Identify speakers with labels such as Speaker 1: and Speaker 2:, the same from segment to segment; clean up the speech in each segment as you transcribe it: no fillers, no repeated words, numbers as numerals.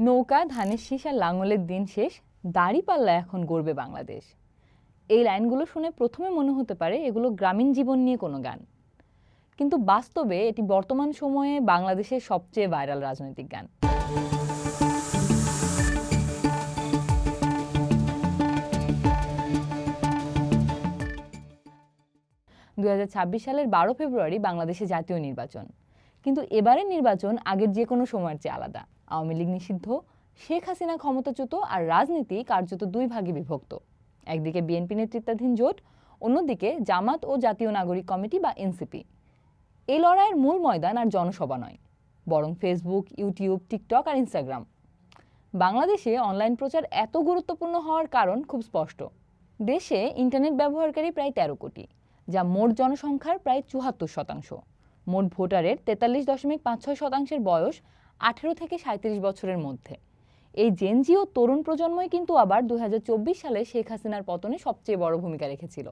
Speaker 1: নৌকা, ধানের শীষ আর লাঙলের দিন শেষ, দাঁড়িপাল্লা এখন গড়বে বাংলাদেশ। এই লাইনগুলো শুনে প্রথমে মনে হতে পারে এগুলো গ্রামীণ জীবন নিয়ে কোনো গান, কিন্তু বাস্তবে এটি বর্তমান সময়ে বাংলাদেশের সবচেয়ে ভাইরাল রাজনৈতিক গান। 2026 সালের 12 ফেব্রুয়ারি বাংলাদেশে জাতীয় নির্বাচন, কিন্তু এবারের নির্বাচন আগের যে কোনো সময়ের চেয়ে আলাদা। আওয়ামী লীগ নিষিদ্ধ, শেখ হাসিনা ক্ষমতাচ্যুত, আর রাজনীতি কার্যত দুই ভাগে বিভক্ত। একদিকে বিএনপি নেতৃত্বাধীন জোট, অন্যদিকে জামাত ও জাতীয় নাগরিক কমিটি বা এনসিপি। এই লড়াইয়ের মূল ময়দান আর জনসভা নয়, বরং ফেসবুক, ইউটিউব, টিকটক আর ইনস্টাগ্রাম। বাংলাদেশে অনলাইন প্রচার এত গুরুত্বপূর্ণ হওয়ার কারণ খুব স্পষ্ট। দেশে ইন্টারনেট ব্যবহারকারী প্রায় 13 কোটি, যা মোট জনসংখ্যার প্রায় 74%। মোট ভোটারের 43.56% বয়স 18 থেকে 37 বছরের মধ্যে। এই জেনজি ও তরুণ প্রজন্মই কিন্তু আবার 2024 সালে শেখ হাসিনার পতনে সবচেয়ে বড় ভূমিকা রেখেছিল,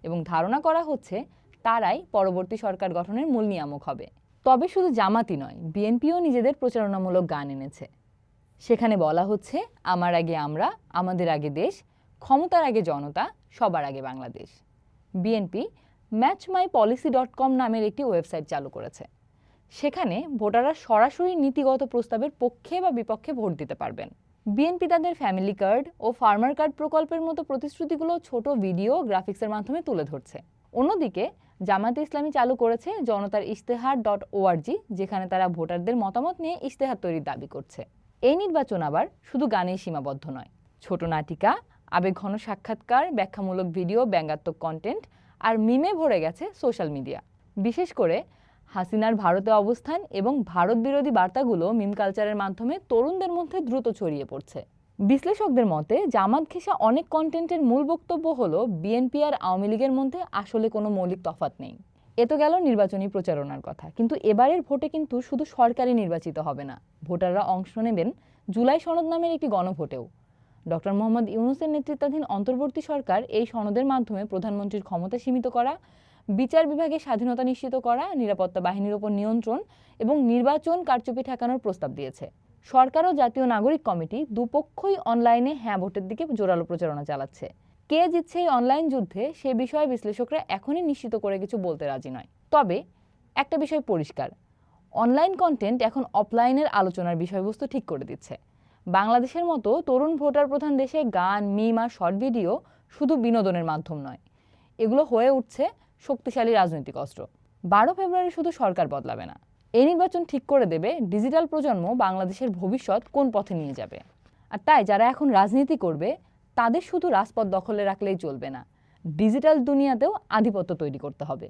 Speaker 1: এবং ধারণা করা হচ্ছে তারাই পরবর্তী সরকার গঠনের মূল নিয়ামক হবে। তবে শুধু জামাতই নয়, বিএনপিও নিজেদের প্রচারণামূলক গান এনেছে। সেখানে বলা হচ্ছে, আমার আগে আমরা, আমাদের আগে দেশ, ক্ষমতার আগে জনতা, সবার আগে বাংলাদেশ। বিএনপি matchmypolicy.com নামের একটি ওয়েবসাইট চালু করেছে। সেখানে ভোটাররা সরাসরি নীতিগত প্রস্তাবের পক্ষে বা বিপক্ষে ভোট দিতে পারবেন। বিএনপি তাদের ফ্যামিলি কার্ড ও ফার্মার কার্ড প্রকল্পের মতো প্রতিশ্রুতিগুলো ছোট ভিডিও গ্রাফিক্সের মাধ্যমে তুলে ধরছে। অন্যদিকে জামাতে ইসলামী চালু করেছে জনতার ইশতেহার.org, যেখানে তারা ভোটারদের মতামত নিয়ে ইশতেহার তৈরির দাবি করছে। এই নির্বাচন আবার শুধু গানেই সীমাবদ্ধ নয়। ছোট নাটিকা, আবেগঘন সাক্ষাৎকার, ব্যাখ্যামূলক ভিডিও, ব্যঙ্গাত্মক কন্টেন্ট আর মিমে ভরে গেছে সোশ্যাল মিডিয়া। বিশেষ করে হাসিনার ভারতে অবস্থান এবং ভারত বিরোধী বার্তাগুলো মিম কালচারের মাধ্যমে তরুণদের মধ্যে দ্রুত ছড়িয়ে পড়ছে। বিশ্লেষকদের মতে জামাত ঘেঁষা অনেক কন্টেন্টের মূল বক্তব্য হলো বিএনপি আর আওয়ামী লীগের মধ্যে আসলে কোনো মৌলিক তফাৎ নেই। এ তো গেল নির্বাচনী প্রচারণার কথা, কিন্তু এবারের ভোটে কিন্তু শুধু সরকারই নির্বাচিত হবে না, ভোটাররা অংশ নেবেন জুলাই সনদ নামের একটি গণভোটেও। ডক্টর মোহাম্মদ ইউনূসের নেতৃত্বাধীন অন্তর্বর্তী সরকার এই সনদের মাধ্যমে প্রধানমন্ত্রীর ক্ষমতা সীমিত করা, বিচার বিভাগের স্বাধীনতা নিশ্চিত করা, নিরাপত্তা বাহিনীর ওপর নিয়ন্ত্রণ এবং নির্বাচন কারচুপি ঠেকানোর প্রস্তাব দিয়েছে। সরকার ও জাতীয় নাগরিক কমিটি দুপক্ষই অনলাইনে হ্যাঁ ভোটের দিকে জোরালো প্রচারণা চালাচ্ছে। কে জিতছে এই অনলাইন যুদ্ধে সে বিষয়ে বিশ্লেষকরা এখনই নিশ্চিত করে কিছু বলতে রাজি নয়। তবে একটা বিষয় পরিষ্কার, অনলাইন কন্টেন্ট এখন অফলাইনের আলোচনার বিষয়বস্তু ঠিক করে দিচ্ছে। বাংলাদেশের মতো তরুণ ভোটার প্রধান দেশে গান, মিম আর শর্ট ভিডিও শুধু বিনোদনের মাধ্যম নয়, এগুলো হয়ে উঠছে শক্তিশালী রাজনৈতিক অস্ত্র। 12 ফেব্রুয়ারি শুধু সরকার বদলাবে না, এই নির্বাচন ঠিক করে দেবে ডিজিটাল প্রজন্ম বাংলাদেশের ভবিষ্যৎ কোন পথে নিয়ে যাবে। আর তাই যারা এখন রাজনীতি করবে তাদের শুধু রাজপথ দখলে রাখলেই চলবে না, ডিজিটাল দুনিয়াতেও আধিপত্য তৈরি করতে হবে।